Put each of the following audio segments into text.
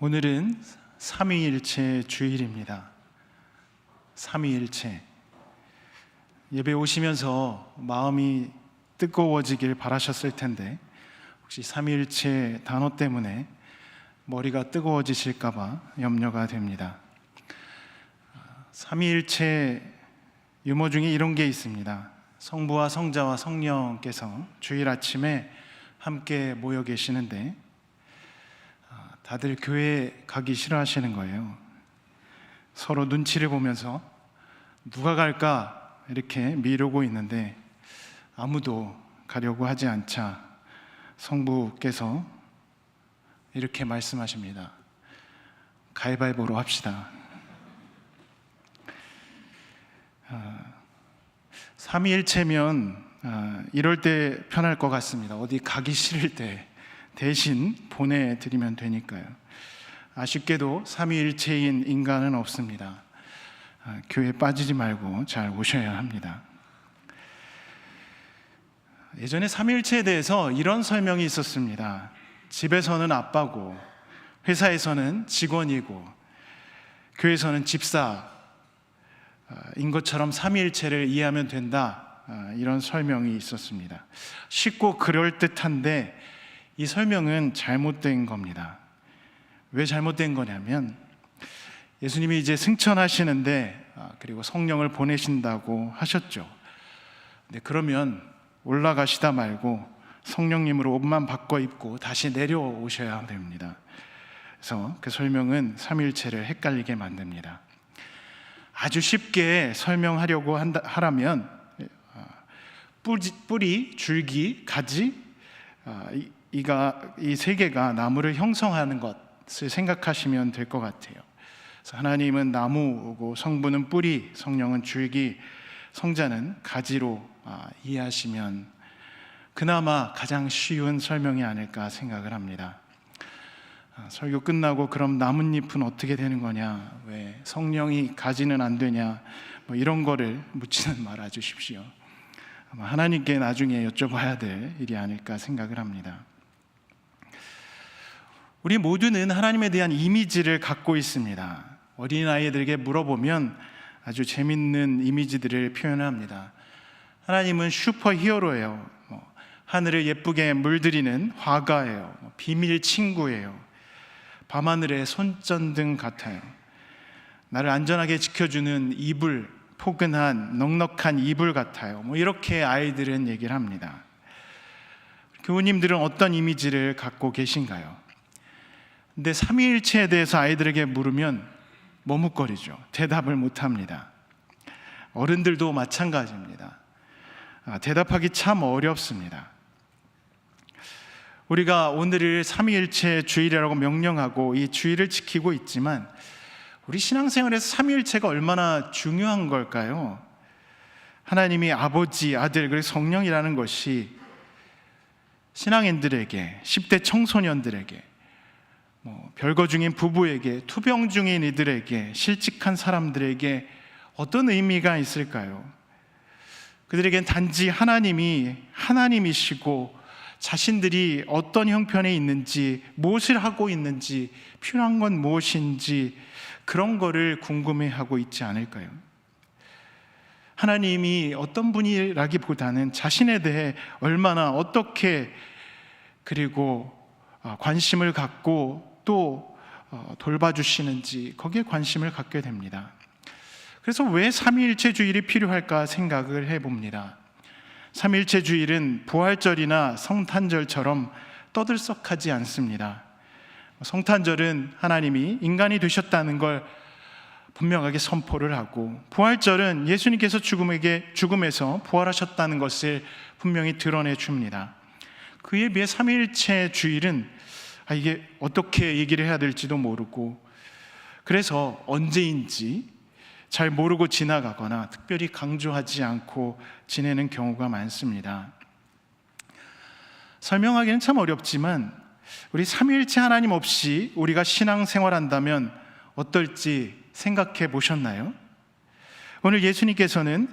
오늘은 삼위일체 주일입니다. 삼위일체. 예배 오시면서 마음이 뜨거워지길 바라셨을 텐데 혹시 삼위일체 단어 때문에 머리가 뜨거워지실까봐 염려가 됩니다. 삼위일체 유머 중에 이런 게 있습니다. 성부와 성자와 성령께서 주일 아침에 함께 모여 계시는데 다들 교회 가기 싫어하시는 거예요. 서로 눈치를 보면서 누가 갈까 이렇게 미루고 있는데 아무도 가려고 하지 않자 성부께서 이렇게 말씀하십니다. 가위바위보로 합시다. 삼위일체면 이럴 때 편할 것 같습니다. 어디 가기 싫을 때 대신 보내드리면 되니까요. 아쉽게도 삼위일체인 인간은 없습니다. 교회 빠지지 말고 잘 오셔야 합니다. 예전에 삼위일체에 대해서 이런 설명이 있었습니다. 집에서는 아빠고 회사에서는 직원이고 교회에서는 집사인 것처럼 삼위일체를 이해하면 된다, 이런 설명이 있었습니다. 쉽고 그럴듯한데 이 설명은 잘못된 겁니다. 왜 잘못된 거냐면 예수님이 이제 승천하시는데 그리고 성령을 보내신다고 하셨죠. 네, 그러면 올라가시다 말고 성령님으로 옷만 바꿔 입고 다시 내려오셔야 됩니다. 그래서 그 설명은 삼위일체를 헷갈리게 만듭니다. 아주 쉽게 설명하려고 하라면 뿌리, 줄기, 가지, 이 세 개가 나무를 형성하는 것을 생각하시면 될 것 같아요. 그래서 하나님은 나무고 성부는 뿌리, 성령은 줄기, 성자는 가지로 이해하시면 그나마 가장 쉬운 설명이 아닐까 생각을 합니다. 설교 끝나고 그럼 나뭇잎은 어떻게 되는 거냐, 왜 성령이 가지는 안 되냐, 뭐 이런 거를 묻지는 말아 주십시오. 아마 하나님께 나중에 여쭤봐야 될 일이 아닐까 생각을 합니다. 우리 모두는 하나님에 대한 이미지를 갖고 있습니다. 어린아이들에게 물어보면 아주 재밌는 이미지들을 표현합니다. 하나님은 슈퍼히어로예요. 하늘을 예쁘게 물들이는 화가예요. 비밀 친구예요. 밤하늘의 손전등 같아요. 나를 안전하게 지켜주는 이불, 포근한 넉넉한 이불 같아요. 이렇게 아이들은 얘기를 합니다. 교우님들은 어떤 이미지를 갖고 계신가요? 근데 삼위일체에 대해서 아이들에게 물으면 머뭇거리죠. 대답을 못합니다. 어른들도 마찬가지입니다. 대답하기 참 어렵습니다. 우리가 오늘을 삼위일체 주일이라고 명령하고 이 주일을 지키고 있지만 우리 신앙생활에서 삼위일체가 얼마나 중요한 걸까요? 하나님이 아버지, 아들, 그리고 성령이라는 것이 신앙인들에게, 10대 청소년들에게, 별거 중인 부부에게, 투병 중인 이들에게, 실직한 사람들에게 어떤 의미가 있을까요? 그들에겐 단지 하나님이 하나님이시고 자신들이 어떤 형편에 있는지, 무엇을 하고 있는지, 필요한 건 무엇인지 그런 거를 궁금해하고 있지 않을까요? 하나님이 어떤 분이라기보다는 자신에 대해 얼마나 어떻게 그리고 관심을 갖고 또 돌봐주시는지 거기에 관심을 갖게 됩니다. 그래서 왜 삼위일체 주일이 필요할까 생각을 해봅니다. 삼위일체 주일은 부활절이나 성탄절처럼 떠들썩하지 않습니다. 성탄절은 하나님이 인간이 되셨다는 걸 분명하게 선포를 하고, 부활절은 예수님께서 죽음에서 부활하셨다는 것을 분명히 드러내 줍니다. 그에 비해 삼위일체 주일은 이게 어떻게 얘기를 해야 될지도 모르고, 그래서 언제인지 잘 모르고 지나가거나 특별히 강조하지 않고 지내는 경우가 많습니다. 설명하기는 참 어렵지만 우리 삼위일체 하나님 없이 우리가 신앙생활한다면 어떨지 생각해 보셨나요? 오늘 예수님께서는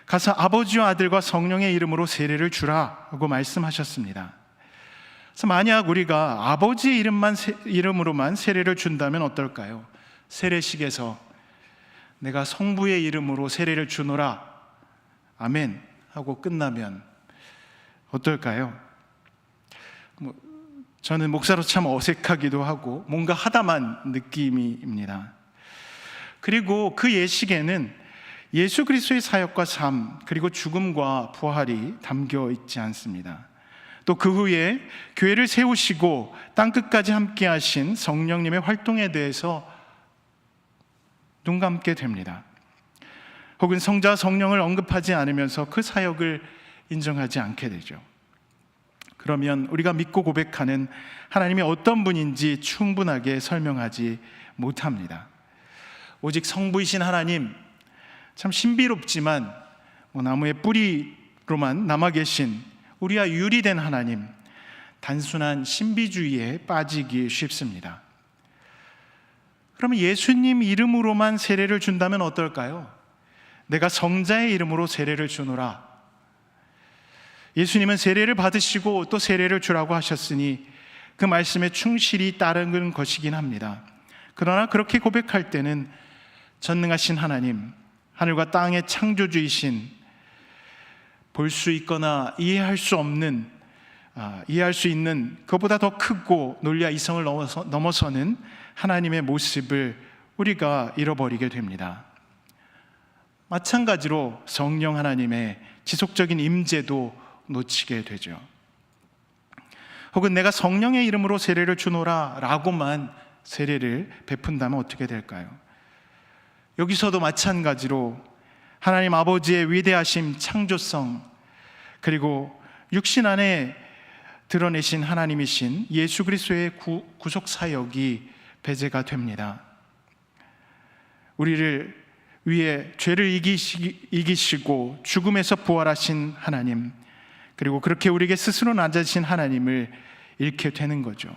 가서 아버지와 아들과 성령의 이름으로 세례를 주라 하고 말씀하셨습니다. 그래서 만약 우리가 아버지의 이름으로만 세례를 준다면 어떨까요? 세례식에서 내가 성부의 이름으로 세례를 주노라 아멘 하고 끝나면 어떨까요? 저는 목사로 참 어색하기도 하고 뭔가 하다만 느낌입니다. 그리고 그 예식에는 예수 그리스도의 사역과 삶 그리고 죽음과 부활이 담겨 있지 않습니다. 또 그 후에 교회를 세우시고 땅끝까지 함께 하신 성령님의 활동에 대해서 눈 감게 됩니다. 혹은 성자와 성령을 언급하지 않으면서 그 사역을 인정하지 않게 되죠. 그러면 우리가 믿고 고백하는 하나님이 어떤 분인지 충분하게 설명하지 못합니다. 오직 성부이신 하나님, 참 신비롭지만 나무의 뿌리로만 남아 계신 우리와 유리된 하나님, 단순한 신비주의에 빠지기 쉽습니다. 그러면 예수님 이름으로만 세례를 준다면 어떨까요? 내가 성자의 이름으로 세례를 주노라. 예수님은 세례를 받으시고 또 세례를 주라고 하셨으니 그 말씀에 충실히 따르는 것이긴 합니다. 그러나 그렇게 고백할 때는 전능하신 하나님, 하늘과 땅의 창조주이신, 볼 수 있거나 이해할 수 없는, 이해할 수 있는 그보다 더 크고 논리와 이성을 넘어서는 하나님의 모습을 우리가 잃어버리게 됩니다. 마찬가지로 성령 하나님의 지속적인 임재도 놓치게 되죠. 혹은 내가 성령의 이름으로 세례를 주노라 라고만 세례를 베푼다면 어떻게 될까요? 여기서도 마찬가지로 하나님 아버지의 위대하심, 창조성, 그리고 육신 안에 드러내신 하나님이신 예수 그리스도의 구속 사역이 배제가 됩니다. 우리를 위해 죄를 이기시고 죽음에서 부활하신 하나님, 그리고 그렇게 우리에게 스스로 낮아지신 하나님을 잃게 되는 거죠.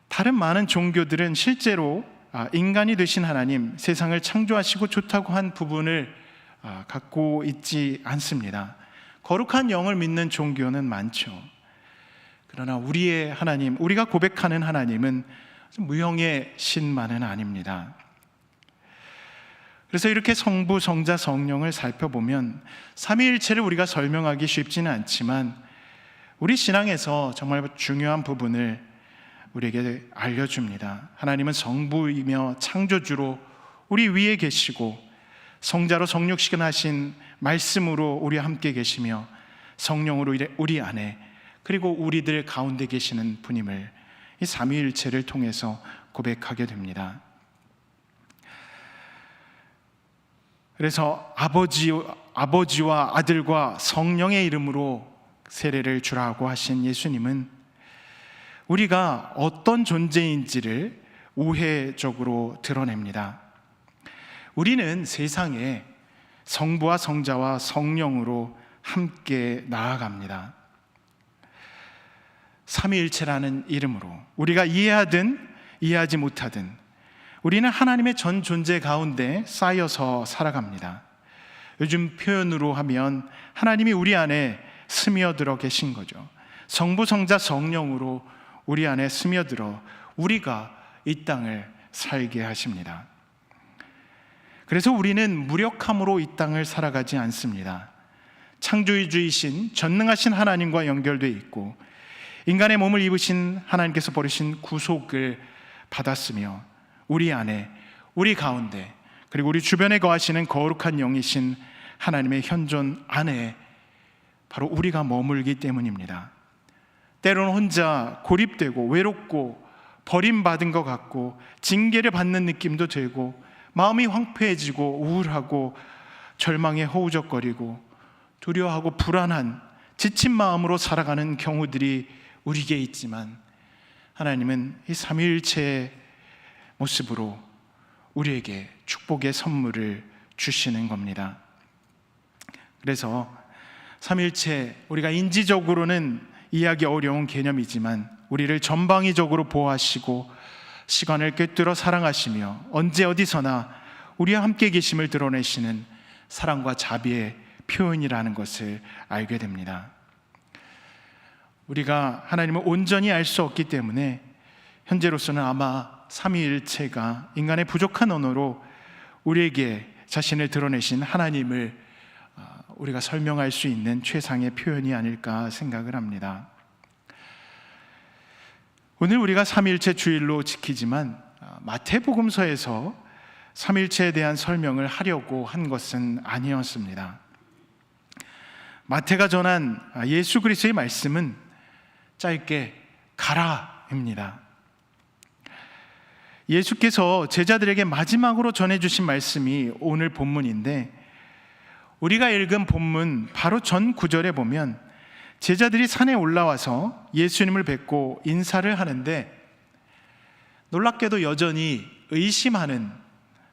다른 많은 종교들은 실제로 인간이 되신 하나님, 세상을 창조하시고 좋다고 한 부분을 갖고 있지 않습니다. 거룩한 영을 믿는 종교는 많죠. 그러나 우리의 하나님, 우리가 고백하는 하나님은 무형의 신만은 아닙니다. 그래서 이렇게 성부, 성자, 성령을 살펴보면 삼위일체를 우리가 설명하기 쉽지는 않지만 우리 신앙에서 정말 중요한 부분을 우리에게 알려줍니다. 하나님은 성부이며 창조주로 우리 위에 계시고 성자로 성육신하신 말씀으로 우리와 함께 계시며 성령으로 우리 안에 그리고 우리들 가운데 계시는 분임을 이 삼위일체를 통해서 고백하게 됩니다. 그래서 아버지와 아들과 성령의 이름으로 세례를 주라고 하신 예수님은 우리가 어떤 존재인지를 우회적으로 드러냅니다. 우리는 세상에 성부와 성자와 성령으로 함께 나아갑니다. 삼위일체라는 이름으로 우리가 이해하든 이해하지 못하든 우리는 하나님의 전 존재 가운데 쌓여서 살아갑니다. 요즘 표현으로 하면 하나님이 우리 안에 스며들어 계신 거죠. 성부, 성자, 성령으로 우리 안에 스며들어 우리가 이 땅을 살게 하십니다. 그래서 우리는 무력함으로 이 땅을 살아가지 않습니다. 창조주이신 전능하신 하나님과 연결되어 있고 인간의 몸을 입으신 하나님께서 버리신 구속을 받았으며 우리 안에, 우리 가운데, 그리고 우리 주변에 거하시는 거룩한 영이신 하나님의 현존 안에 바로 우리가 머물기 때문입니다. 때로는 혼자 고립되고 외롭고 버림받은 것 같고 징계를 받는 느낌도 들고 마음이 황폐해지고 우울하고 절망에 허우적거리고 두려워하고 불안한 지친 마음으로 살아가는 경우들이 우리에게 있지만 하나님은 이 삼위일체의 모습으로 우리에게 축복의 선물을 주시는 겁니다. 그래서 삼위일체, 우리가 인지적으로는 이해하기 어려운 개념이지만 우리를 전방위적으로 보호하시고 시간을 꿰뚫어 사랑하시며 언제 어디서나 우리와 함께 계심을 드러내시는 사랑과 자비의 표현이라는 것을 알게 됩니다. 우리가 하나님을 온전히 알 수 없기 때문에 현재로서는 아마 삼위일체가 인간의 부족한 언어로 우리에게 자신을 드러내신 하나님을 우리가 설명할 수 있는 최상의 표현이 아닐까 생각을 합니다. 오늘 우리가 삼위일체 주일로 지키지만 마태복음서에서 삼위일체에 대한 설명을 하려고 한 것은 아니었습니다. 마태가 전한 예수 그리스도의 말씀은 짧게 가라입니다. 예수께서 제자들에게 마지막으로 전해주신 말씀이 오늘 본문인데, 우리가 읽은 본문 바로 전 구절에 보면 제자들이 산에 올라와서 예수님을 뵙고 인사를 하는데 놀랍게도 여전히 의심하는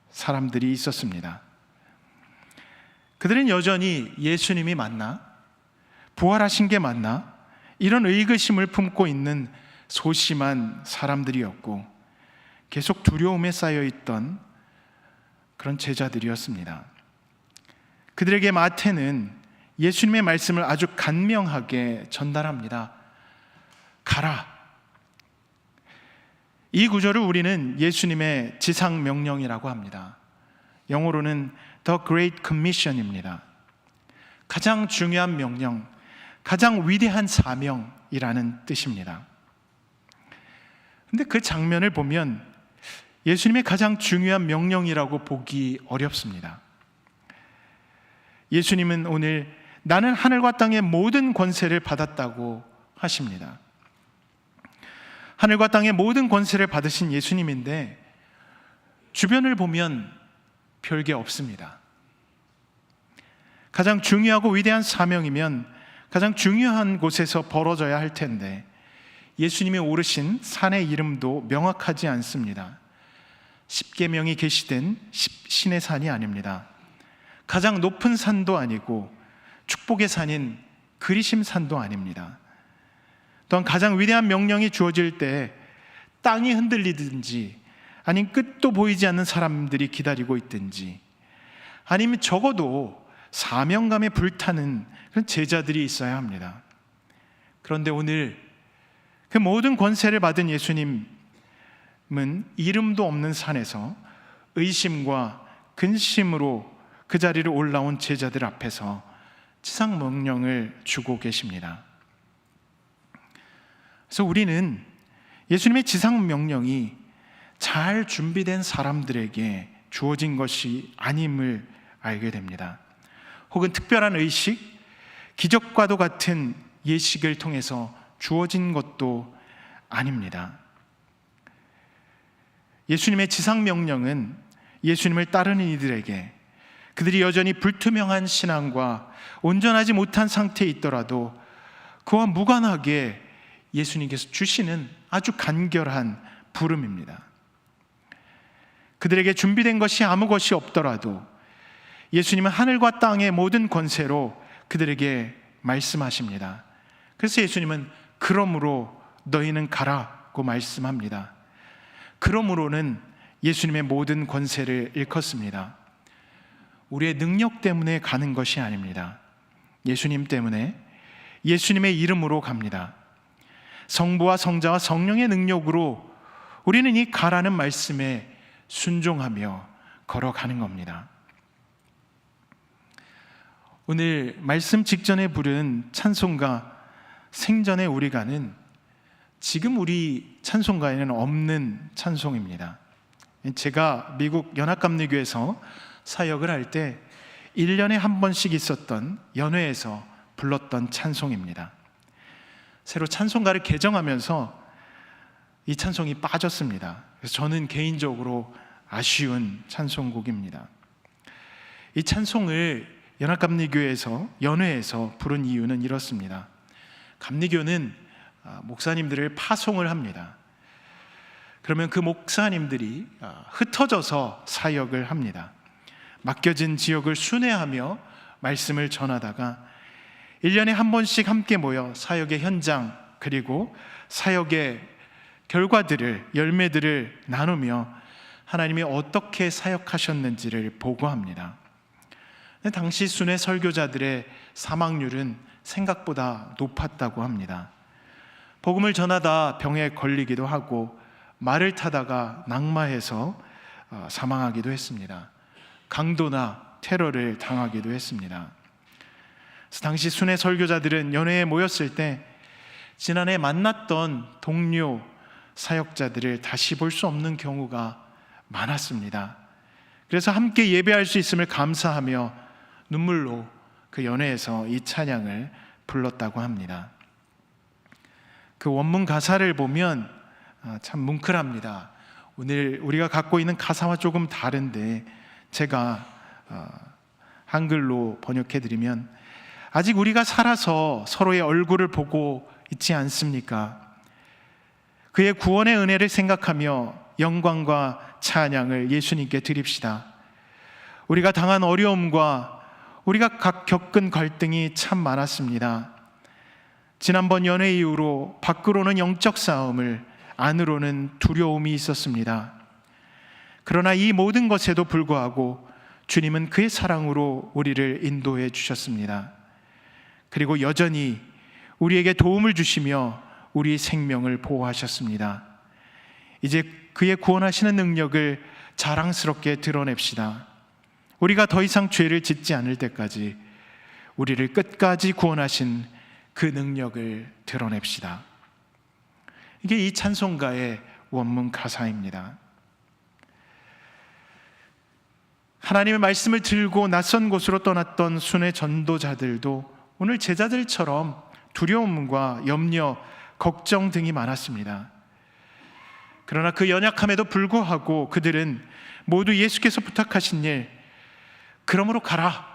사람들이 있었습니다. 그들은 여전히 예수님이 맞나? 부활하신 게 맞나? 이런 의구심을 품고 있는 소심한 사람들이었고 계속 두려움에 쌓여있던 그런 제자들이었습니다. 그들에게 마태는 예수님의 말씀을 아주 간명하게 전달합니다. 가라. 이 구절을 우리는 예수님의 지상명령이라고 합니다. 영어로는 The Great Commission입니다. 가장 중요한 명령, 가장 위대한 사명이라는 뜻입니다. 그런데 그 장면을 보면 예수님의 가장 중요한 명령이라고 보기 어렵습니다. 예수님은 오늘 나는 하늘과 땅의 모든 권세를 받았다고 하십니다. 하늘과 땅의 모든 권세를 받으신 예수님인데 주변을 보면 별게 없습니다. 가장 중요하고 위대한 사명이면 가장 중요한 곳에서 벌어져야 할 텐데 예수님이 오르신 산의 이름도 명확하지 않습니다. 십계명이 계시된 신의 산이 아닙니다. 가장 높은 산도 아니고 축복의 산인 그리심 산도 아닙니다. 또한 가장 위대한 명령이 주어질 때 땅이 흔들리든지 아니면 끝도 보이지 않는 사람들이 기다리고 있든지 아니면 적어도 사명감에 불타는 그런 제자들이 있어야 합니다. 그런데 오늘 그 모든 권세를 받은 예수님은 이름도 없는 산에서 의심과 근심으로 그 자리를 올라온 제자들 앞에서 지상명령을 주고 계십니다. 그래서 우리는 예수님의 지상명령이 잘 준비된 사람들에게 주어진 것이 아님을 알게 됩니다. 혹은 특별한 의식, 기적과도 같은 예식을 통해서 주어진 것도 아닙니다. 예수님의 지상명령은 예수님을 따르는 이들에게 그들이 여전히 불투명한 신앙과 온전하지 못한 상태에 있더라도 그와 무관하게 예수님께서 주시는 아주 간결한 부름입니다. 그들에게 준비된 것이 아무 것이 없더라도 예수님은 하늘과 땅의 모든 권세로 그들에게 말씀하십니다. 그래서 예수님은 그러므로 너희는 가라고 말씀합니다. 그러므로는 예수님의 모든 권세를 일컫습니다. 우리의 능력 때문에 가는 것이 아닙니다. 예수님 때문에, 예수님의 이름으로 갑니다. 성부와 성자와 성령의 능력으로 우리는 이 가라는 말씀에 순종하며 걸어가는 겁니다. 오늘 말씀 직전에 부른 찬송가 생전에 우리 가는, 지금 우리 찬송가에는 없는 찬송입니다. 제가 미국 연합감리교에서 사역을 할 때 1년에 한 번씩 있었던 연회에서 불렀던 찬송입니다. 새로 찬송가를 개정하면서 이 찬송이 빠졌습니다. 그래서 저는 개인적으로 아쉬운 찬송곡입니다. 이 찬송을 연합감리교에서 연회에서 부른 이유는 이렇습니다. 감리교는 목사님들을 파송을 합니다. 그러면 그 목사님들이 흩어져서 사역을 합니다. 맡겨진 지역을 순회하며 말씀을 전하다가 1년에 한 번씩 함께 모여 사역의 현장 그리고 사역의 결과들을, 열매들을 나누며 하나님이 어떻게 사역하셨는지를 보고합니다. 당시 순회 설교자들의 사망률은 생각보다 높았다고 합니다. 복음을 전하다 병에 걸리기도 하고 말을 타다가 낙마해서 사망하기도 했습니다. 강도나 테러를 당하기도 했습니다. 그래서 당시 순회 설교자들은 연회에 모였을 때 지난해 만났던 동료 사역자들을 다시 볼 수 없는 경우가 많았습니다. 그래서 함께 예배할 수 있음을 감사하며 눈물로 그 연회에서 이 찬양을 불렀다고 합니다. 그 원문 가사를 보면 참 뭉클합니다. 오늘 우리가 갖고 있는 가사와 조금 다른데 제가 한글로 번역해드리면, 아직 우리가 살아서 서로의 얼굴을 보고 있지 않습니까? 그의 구원의 은혜를 생각하며 영광과 찬양을 예수님께 드립시다. 우리가 당한 어려움과 우리가 각 겪은 갈등이 참 많았습니다. 지난번 연회 이후로 밖으로는 영적 싸움을, 안으로는 두려움이 있었습니다. 그러나 이 모든 것에도 불구하고 주님은 그의 사랑으로 우리를 인도해 주셨습니다. 그리고 여전히 우리에게 도움을 주시며 우리 생명을 보호하셨습니다. 이제 그의 구원하시는 능력을 자랑스럽게 드러냅시다. 우리가 더 이상 죄를 짓지 않을 때까지 우리를 끝까지 구원하신 그 능력을 드러냅시다. 이게 이 찬송가의 원문 가사입니다. 하나님의 말씀을 들고 낯선 곳으로 떠났던 순회 전도자들도 오늘 제자들처럼 두려움과 염려, 걱정 등이 많았습니다. 그러나 그 연약함에도 불구하고 그들은 모두 예수께서 부탁하신 일, 그러므로 가라,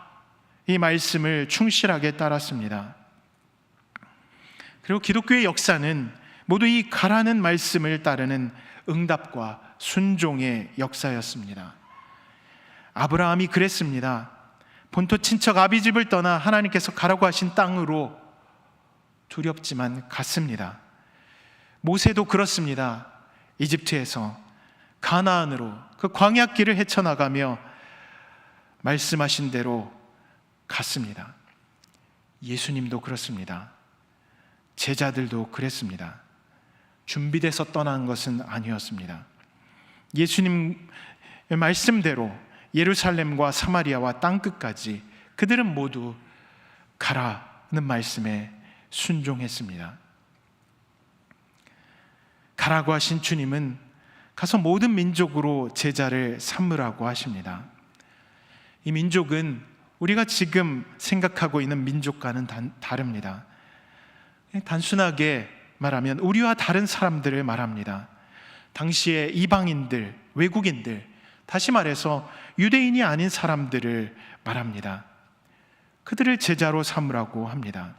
이 말씀을 충실하게 따랐습니다. 그리고 기독교의 역사는 모두 이 가라는 말씀을 따르는 응답과 순종의 역사였습니다. 아브라함이 그랬습니다. 본토 친척 아비집을 떠나 하나님께서 가라고 하신 땅으로 두렵지만 갔습니다. 모세도 그렇습니다. 이집트에서 가나안으로 그 광야길을 헤쳐나가며 말씀하신 대로 갔습니다. 예수님도 그렇습니다. 제자들도 그랬습니다. 준비돼서 떠난 것은 아니었습니다. 예수님의 말씀대로 예루살렘과 사마리아와 땅끝까지 그들은 모두 가라는 말씀에 순종했습니다. 가라고 하신 주님은 가서 모든 민족으로 제자를 삼으라고 하십니다. 이 민족은 우리가 지금 생각하고 있는 민족과는 다릅니다. 단순하게 말하면 우리와 다른 사람들을 말합니다. 당시의 이방인들, 외국인들, 다시 말해서 유대인이 아닌 사람들을 말합니다. 그들을 제자로 삼으라고 합니다.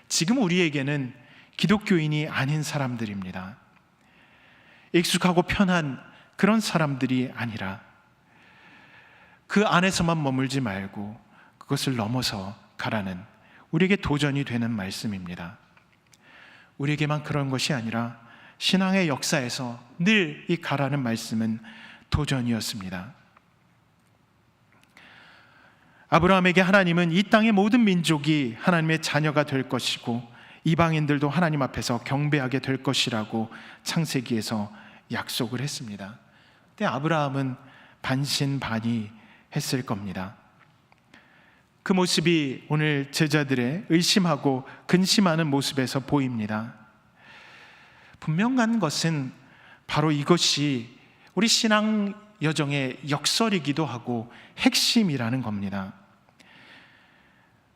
지금 우리에게는 기독교인이 아닌 사람들입니다. 익숙하고 편한 그런 사람들이 아니라 그 안에서만 머물지 말고 그것을 넘어서 가라는 우리에게 도전이 되는 말씀입니다. 우리에게만 그런 것이 아니라 신앙의 역사에서 늘 이 가라는 말씀은 도전이었습니다. 아브라함에게 하나님은 이 땅의 모든 민족이 하나님의 자녀가 될 것이고 이방인들도 하나님 앞에서 경배하게 될 것이라고 창세기에서 약속을 했습니다. 그때 아브라함은 반신반의했을 겁니다. 그 모습이 오늘 제자들의 의심하고 근심하는 모습에서 보입니다. 분명한 것은 바로 이것이 우리 신앙 여정의 역설이기도 하고 핵심이라는 겁니다.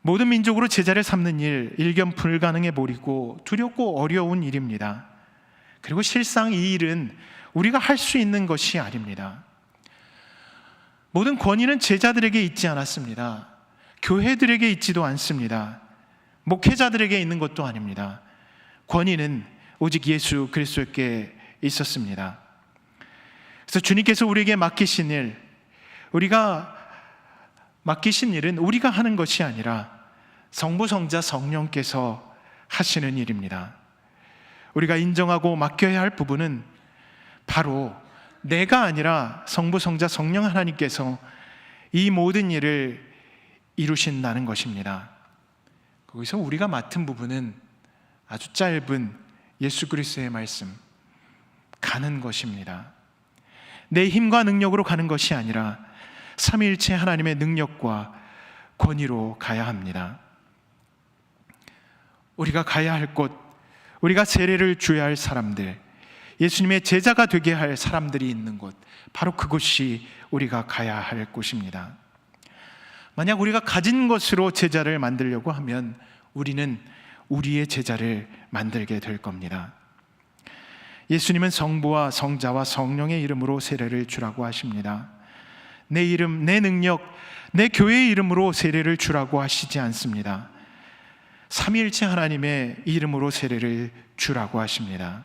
모든 민족으로 제자를 삼는 일, 일견 불가능해 보이고 두렵고 어려운 일입니다. 그리고 실상 이 일은 우리가 할 수 있는 것이 아닙니다. 모든 권위는 제자들에게 있지 않았습니다. 교회들에게 있지도 않습니다. 목회자들에게 있는 것도 아닙니다. 권위는 오직 예수 그리스도께 있었습니다. 그래서 주님께서 우리에게 맡기신 일, 우리가 맡기신 일은 우리가 하는 것이 아니라 성부, 성자, 성령께서 하시는 일입니다. 우리가 인정하고 맡겨야 할 부분은 바로 내가 아니라 성부, 성자, 성령 하나님께서 이 모든 일을 이루신다는 것입니다. 거기서 우리가 맡은 부분은 아주 짧은 예수 그리스도의 말씀, 가는 것입니다. 내 힘과 능력으로 가는 것이 아니라 삼위일체 하나님의 능력과 권위로 가야 합니다. 우리가 가야 할 곳, 우리가 세례를 줘야 할 사람들, 예수님의 제자가 되게 할 사람들이 있는 곳, 바로 그곳이 우리가 가야 할 곳입니다. 만약 우리가 가진 것으로 제자를 만들려고 하면 우리는 우리의 제자를 만들게 될 겁니다. 예수님은 성부와 성자와 성령의 이름으로 세례를 주라고 하십니다. 내 이름, 내 능력, 내 교회의 이름으로 세례를 주라고 하시지 않습니다. 삼위일체 하나님의 이름으로 세례를 주라고 하십니다.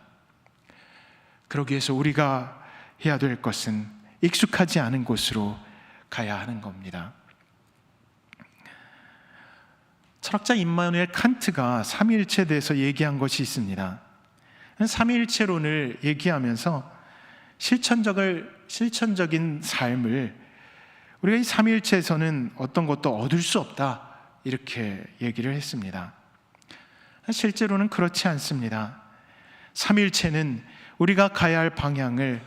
그러기 위해서 우리가 해야 될 것은 익숙하지 않은 곳으로 가야 하는 겁니다. 철학자 임마누엘 칸트가 삼위일체에 대해서 얘기한 것이 있습니다. 삼위일체론을 얘기하면서 실천적인 삶을, 우리가 이 삼위일체에서는 어떤 것도 얻을 수 없다, 이렇게 얘기를 했습니다. 실제로는 그렇지 않습니다. 삼위일체는 우리가 가야 할 방향을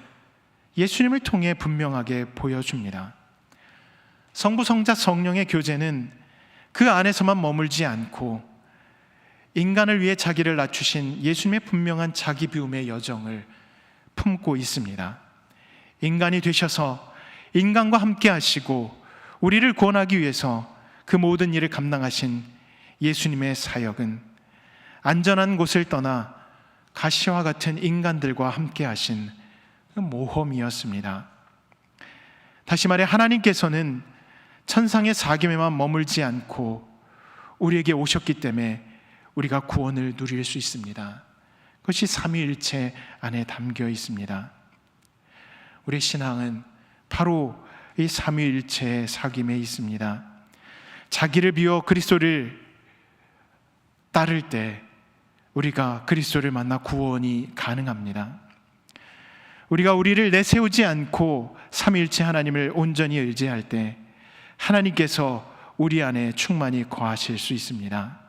예수님을 통해 분명하게 보여줍니다. 성부, 성자, 성령의 교제는 그 안에서만 머물지 않고 인간을 위해 자기를 낮추신 예수님의 분명한 자기 비움의 여정을 품고 있습니다. 인간이 되셔서 인간과 함께 하시고 우리를 구원하기 위해서 그 모든 일을 감당하신 예수님의 사역은 안전한 곳을 떠나 가시와 같은 인간들과 함께 하신 모험이었습니다. 다시 말해 하나님께서는 천상의 사귐에만 머물지 않고 우리에게 오셨기 때문에 우리가 구원을 누릴 수 있습니다. 그것이 삼위일체 안에 담겨 있습니다. 우리 신앙은 바로 이 삼위일체의 사귐에 있습니다. 자기를 비워 그리스도를 따를 때 우리가 그리스도를 만나 구원이 가능합니다. 우리가 우리를 내세우지 않고 삼위일체 하나님을 온전히 의지할 때 하나님께서 우리 안에 충만히 거하실 수 있습니다.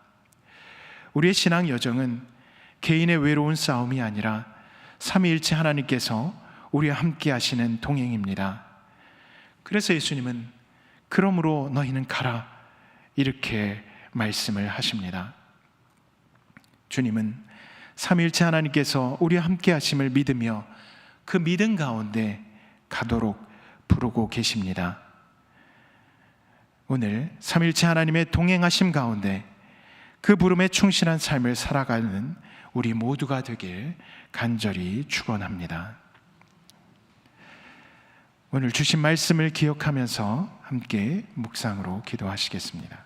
우리의 신앙 여정은 개인의 외로운 싸움이 아니라 삼위일체 하나님께서 우리와 함께 하시는 동행입니다. 그래서 예수님은 그러므로 너희는 가라, 이렇게 말씀을 하십니다. 주님은 삼위일체 하나님께서 우리와 함께 하심을 믿으며 그 믿음 가운데 가도록 부르고 계십니다. 오늘 삼위일체 하나님의 동행하심 가운데 그 부름에 충실한 삶을 살아가는 우리 모두가 되길 간절히 축원합니다. 오늘 주신 말씀을 기억하면서 함께 묵상으로 기도하시겠습니다.